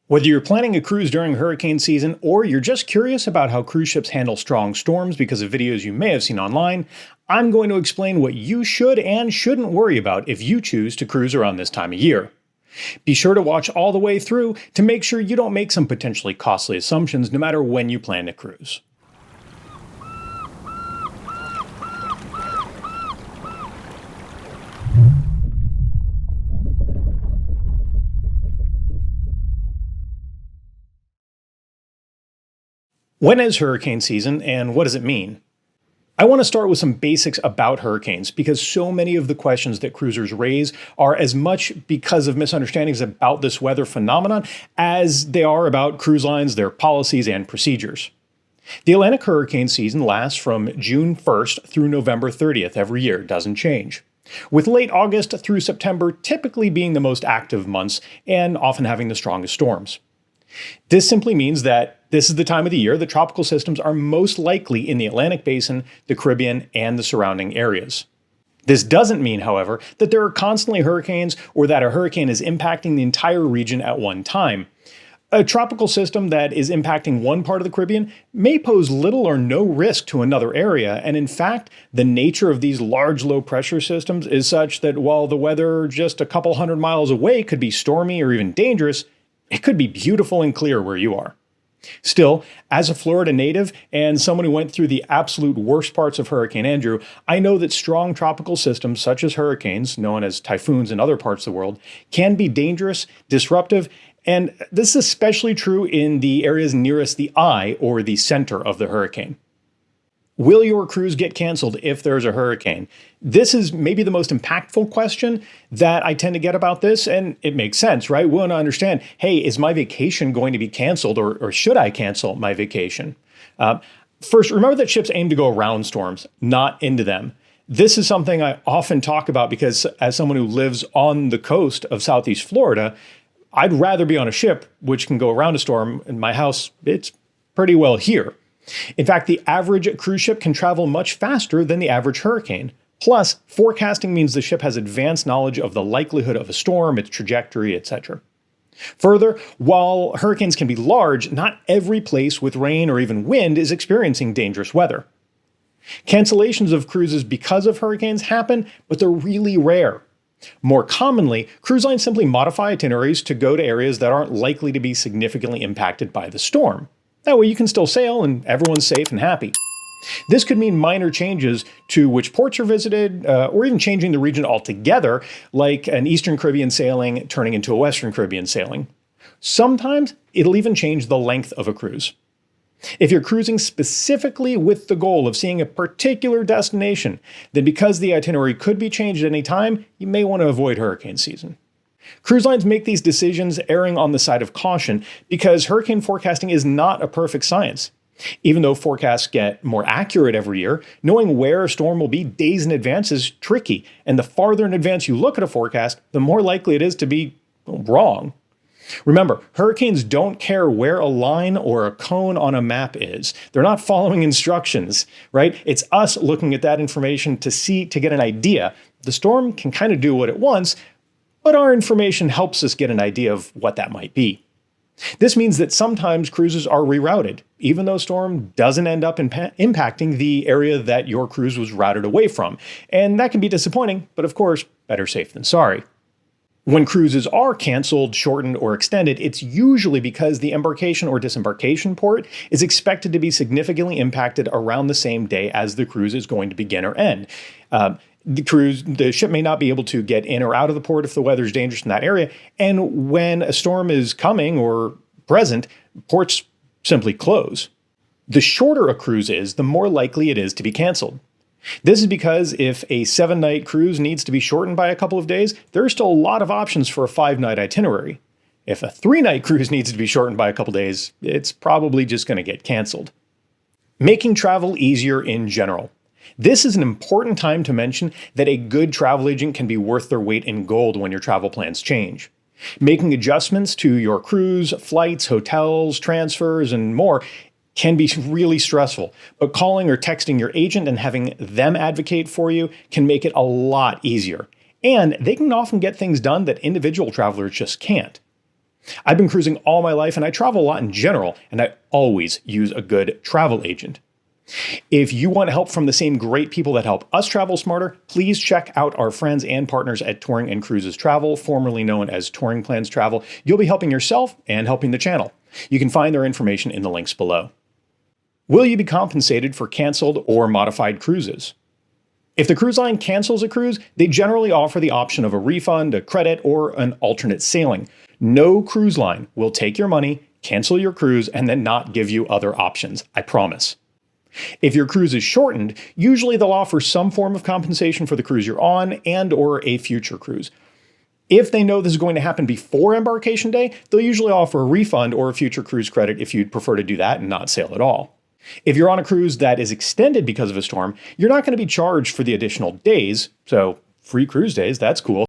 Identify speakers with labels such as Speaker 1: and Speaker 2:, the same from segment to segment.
Speaker 1: Whether you're planning a cruise during hurricane season or you're just curious about how cruise ships handle strong storms because of videos you may have seen online, I'm going to explain what you should and shouldn't worry about if you choose to cruise around this time of year. Be sure to watch all the way through to make sure you don't make some potentially costly assumptions no matter when you plan to cruise. When is hurricane season and what does it mean? I want to start with some basics about hurricanes because so many of the questions that cruisers raise are as much because of misunderstandings about this weather phenomenon as they are about cruise lines, their policies, and procedures. The Atlantic hurricane season lasts from June 1st through November 30th every year, it doesn't change, with late August through September typically being the most active months and often having the strongest storms. This simply means that this is the time of the year that tropical systems are most likely in the Atlantic Basin, the Caribbean, and the surrounding areas. This doesn't mean, however, that there are constantly hurricanes or that a hurricane is impacting the entire region at one time. A tropical system that is impacting one part of the Caribbean may pose little or no risk to another area, and in fact, the nature of these large low-pressure systems is such that while the weather just a couple hundred miles away could be stormy or even dangerous, it could be beautiful and clear where you are. Still, as a Florida native and someone who went through the absolute worst parts of Hurricane Andrew, I know that strong tropical systems such as hurricanes, known as typhoons in other parts of the world, can be dangerous, disruptive, and this is especially true in the areas nearest the eye or the center of the hurricane. Will your cruise get canceled if there's a hurricane? This is maybe the most impactful question that I tend to get about this, and it makes sense, right? We want to understand, hey, is my vacation going to be canceled or should I cancel my vacation? First, remember that ships aim to go around storms, not into them. This is something I often talk about because as someone who lives on the coast of Southeast Florida, I'd rather be on a ship which can go around a storm. In my house, it's pretty well here. In fact, the average cruise ship can travel much faster than the average hurricane. Plus, forecasting means the ship has advanced knowledge of the likelihood of a storm, its trajectory, etc. Further, while hurricanes can be large, not every place with rain or even wind is experiencing dangerous weather. Cancellations of cruises because of hurricanes happen, but they're really rare. More commonly, cruise lines simply modify itineraries to go to areas that aren't likely to be significantly impacted by the storm. That way you can still sail and everyone's safe and happy. This could mean minor changes to which ports are visited, or even changing the region altogether, like an Eastern Caribbean sailing turning into a Western Caribbean sailing. Sometimes it'll even change the length of a cruise. If you're cruising specifically with the goal of seeing a particular destination, then because the itinerary could be changed at any time, you may want to avoid hurricane season. Cruise lines make these decisions erring on the side of caution because hurricane forecasting is not a perfect science. Even though forecasts get more accurate every year, knowing where a storm will be days in advance is tricky, and the farther in advance you look at a forecast, the more likely it is to be wrong. Remember, hurricanes don't care where a line or a cone on a map is. They're not following instructions, right? It's us looking at that information to get an idea. The storm can kind of do what it wants, but our information helps us get an idea of what that might be. This means that sometimes cruises are rerouted, even though a storm doesn't end up impacting the area that your cruise was routed away from. And that can be disappointing, but of course, better safe than sorry. When cruises are canceled, shortened, or extended, it's usually because the embarkation or disembarkation port is expected to be significantly impacted around the same day as the cruise is going to begin or end. The ship may not be able to get in or out of the port if the weather is dangerous in that area, and when a storm is coming or present, ports simply close. The shorter a cruise is, the more likely it is to be canceled. This is because if a 7-night cruise needs to be shortened by a couple of days, there are still a lot of options for a 5-night itinerary. If a 3-night cruise needs to be shortened by a couple of days, it's probably just going to get canceled. Making travel easier in general. This is an important time to mention that a good travel agent can be worth their weight in gold when your travel plans change. Making adjustments to your cruise, flights, hotels, transfers, and more can be really stressful, but calling or texting your agent and having them advocate for you can make it a lot easier. And they can often get things done that individual travelers just can't. I've been cruising all my life and I travel a lot in general, and I always use a good travel agent. If you want help from the same great people that help us travel smarter, please check out our friends and partners at Touring and Cruises Travel, formerly known as Touring Plans Travel. You'll be helping yourself and helping the channel. You can find their information in the links below. Will you be compensated for canceled or modified cruises? If the cruise line cancels a cruise, they generally offer the option of a refund, a credit, or an alternate sailing. No cruise line will take your money, cancel your cruise, and then not give you other options, I promise. If your cruise is shortened, usually they'll offer some form of compensation for the cruise you're on and/or a future cruise. If they know this is going to happen before embarkation day, they'll usually offer a refund or a future cruise credit if you'd prefer to do that and not sail at all. If you're on a cruise that is extended because of a storm, you're not going to be charged for the additional days, so free cruise days, that's cool.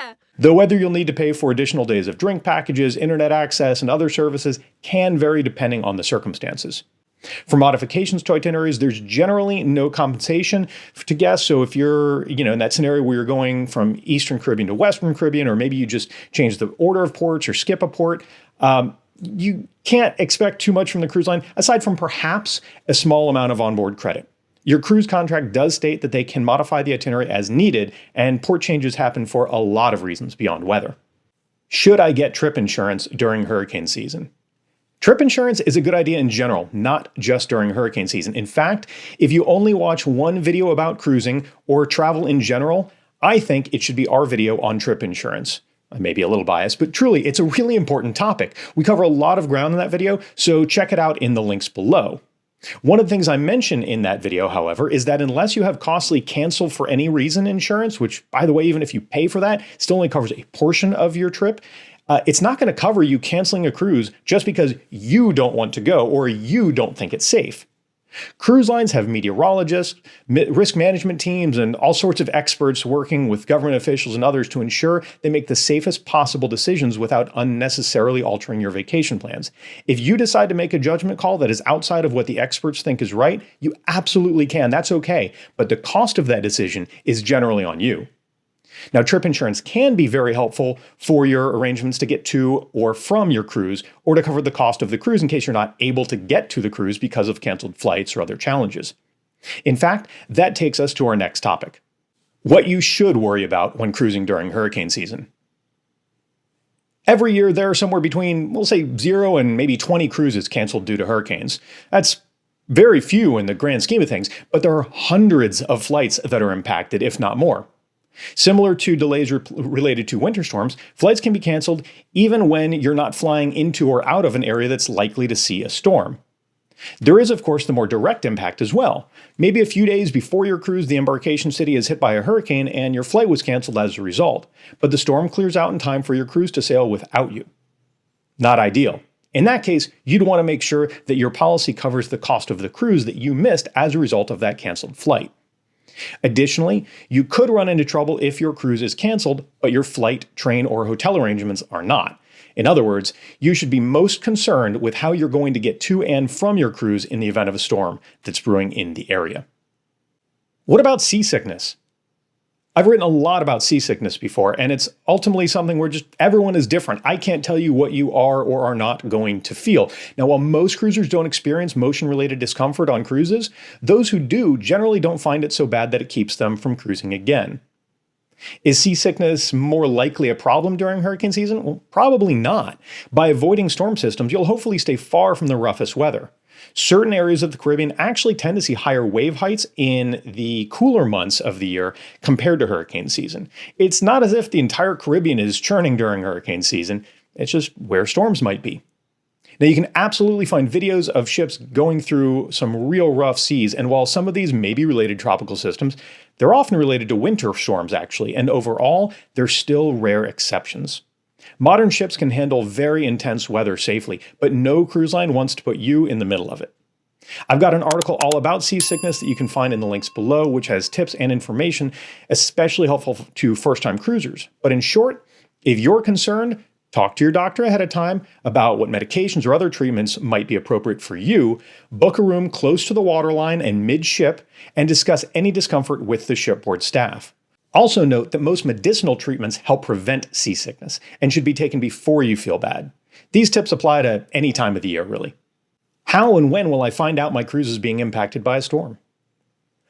Speaker 1: Yeah! Though whether you'll need to pay for additional days of drink packages, internet access, and other services can vary depending on the circumstances. For modifications to itineraries, there's generally no compensation to guests. So if you're, in that scenario where you're going from Eastern Caribbean to Western Caribbean, or maybe you just change the order of ports or skip a port, you can't expect too much from the cruise line, aside from perhaps a small amount of onboard credit. Your cruise contract does state that they can modify the itinerary as needed, and port changes happen for a lot of reasons beyond weather. Should I get trip insurance during hurricane season? Trip insurance is a good idea in general, not just during hurricane season. In fact, if you only watch one video about cruising or travel in general, I think it should be our video on trip insurance. I may be a little biased, but truly, it's a really important topic. We cover a lot of ground in that video, so check it out in the links below. One of the things I mention in that video, however, is that unless you have costly cancel for any reason insurance, which, by the way, even if you pay for that, still only covers a portion of your trip, it's not going to cover you canceling a cruise just because you don't want to go or you don't think it's safe. Cruise lines have meteorologists, risk management teams, and all sorts of experts working with government officials and others to ensure they make the safest possible decisions without unnecessarily altering your vacation plans. If you decide to make a judgment call that is outside of what the experts think is right, you absolutely can. That's okay. But the cost of that decision is generally on you. Now, trip insurance can be very helpful for your arrangements to get to or from your cruise, or to cover the cost of the cruise in case you're not able to get to the cruise because of canceled flights or other challenges. In fact, that takes us to our next topic: what you should worry about when cruising during hurricane season. Every year, there are somewhere between, we'll say, 0 and maybe 20 cruises canceled due to hurricanes. That's very few in the grand scheme of things, but there are hundreds of flights that are impacted, if not more. Similar to delays related to winter storms, flights can be canceled even when you're not flying into or out of an area that's likely to see a storm. There is, of course, the more direct impact as well. Maybe a few days before your cruise, the embarkation city is hit by a hurricane and your flight was canceled as a result, but the storm clears out in time for your cruise to sail without you. Not ideal. In that case, you'd want to make sure that your policy covers the cost of the cruise that you missed as a result of that canceled flight. Additionally, you could run into trouble if your cruise is canceled, but your flight, train, or hotel arrangements are not. In other words, you should be most concerned with how you're going to get to and from your cruise in the event of a storm that's brewing in the area. What about seasickness? I've written a lot about seasickness before, and it's ultimately something where just everyone is different. I can't tell you what you are or are not going to feel. Now, while most cruisers don't experience motion-related discomfort on cruises, those who do generally don't find it so bad that it keeps them from cruising again. Is seasickness more likely a problem during hurricane season? Well, probably not. By avoiding storm systems, you'll hopefully stay far from the roughest weather. Certain areas of the Caribbean actually tend to see higher wave heights in the cooler months of the year compared to hurricane season. It's not as if the entire Caribbean is churning during hurricane season. It's just where storms might be. Now, you can absolutely find videos of ships going through some real rough seas, and while some of these may be related to tropical systems, they're often related to winter storms, actually, and overall, they're still rare exceptions. Modern ships can handle very intense weather safely, but no cruise line wants to put you in the middle of it. I've got an article all about seasickness that you can find in the links below, which has tips and information especially helpful to first-time cruisers. But in short, if you're concerned, talk to your doctor ahead of time about what medications or other treatments might be appropriate for you, book a room close to the waterline and mid-ship, and discuss any discomfort with the shipboard staff. Also note that most medicinal treatments help prevent seasickness and should be taken before you feel bad. These tips apply to any time of the year, really. How and when will I find out my cruise is being impacted by a storm?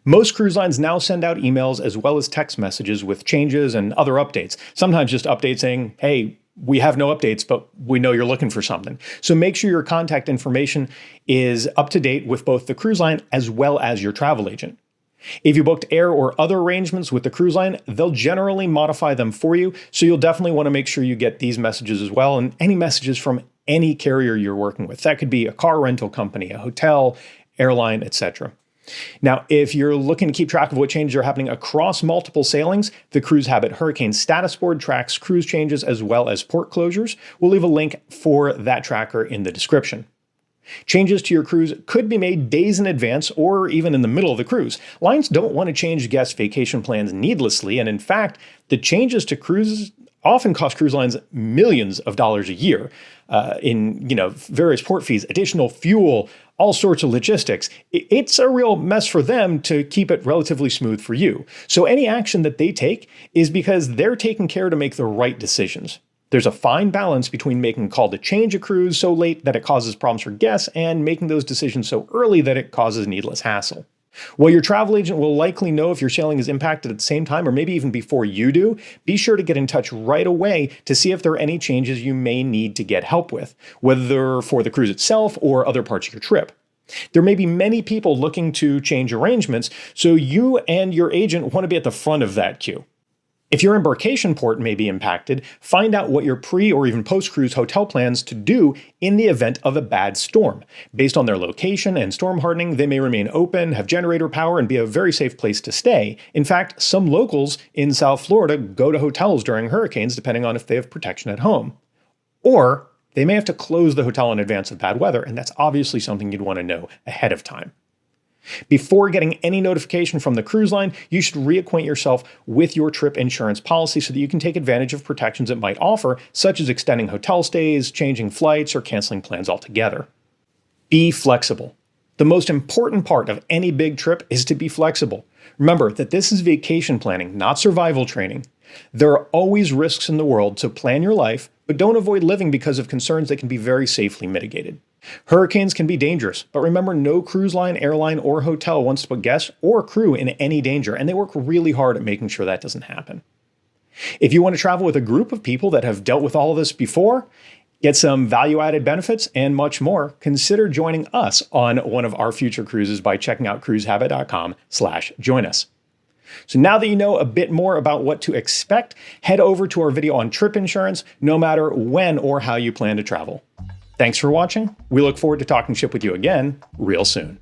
Speaker 1: Most cruise lines now send out emails as well as text messages with changes and other updates. Sometimes just updates saying, hey, we have no updates, but we know you're looking for something. So make sure your contact information is up to date with both the cruise line as well as your travel agent. If you booked air or other arrangements with the cruise line, they'll generally modify them for you. So you'll definitely want to make sure you get these messages as well, and any messages from any carrier you're working with. That could be a car rental company, a hotel, airline, etc. Now, if you're looking to keep track of what changes are happening across multiple sailings, the Cruise Habit Hurricane Status Board tracks cruise changes as well as port closures. We'll leave a link for that tracker in the description. Changes to your cruise could be made days in advance or even in the middle of the cruise. Lines don't want to change guest vacation plans needlessly, and in fact, the changes to cruises often cost cruise lines millions of dollars a year in various port fees, additional fuel, all sorts of logistics. It's a real mess for them to keep it relatively smooth for you. So any action that they take is because they're taking care to make the right decisions. There's a fine balance between making a call to change a cruise so late that it causes problems for guests and making those decisions so early that it causes needless hassle. While your travel agent will likely know if your sailing is impacted at the same time or maybe even before you do, be sure to get in touch right away to see if there are any changes you may need to get help with, whether for the cruise itself or other parts of your trip. There may be many people looking to change arrangements, so you and your agent want to be at the front of that queue. If your embarkation port may be impacted, find out what your pre- or even post-cruise hotel plans to do in the event of a bad storm. Based on their location and storm hardening, they may remain open, have generator power, and be a very safe place to stay. In fact, some locals in South Florida go to hotels during hurricanes, depending on if they have protection at home. Or they may have to close the hotel in advance of bad weather, and that's obviously something you'd want to know ahead of time. Before getting any notification from the cruise line, you should reacquaint yourself with your trip insurance policy so that you can take advantage of protections it might offer, such as extending hotel stays, changing flights, or canceling plans altogether. Be flexible. The most important part of any big trip is to be flexible. Remember that this is vacation planning, not survival training. There are always risks in the world, so plan your life, but don't avoid living because of concerns that can be very safely mitigated. Hurricanes can be dangerous, but remember, no cruise line, airline, or hotel wants to put guests or crew in any danger, and they work really hard at making sure that doesn't happen. If you want to travel with a group of people that have dealt with all of this before, get some value-added benefits, and much more, consider joining us on one of our future cruises by checking out cruisehabit.com/join us. So now that you know a bit more about what to expect, head over to our video on trip insurance, no matter when or how you plan to travel. Thanks for watching. We look forward to talking ship with you again real soon.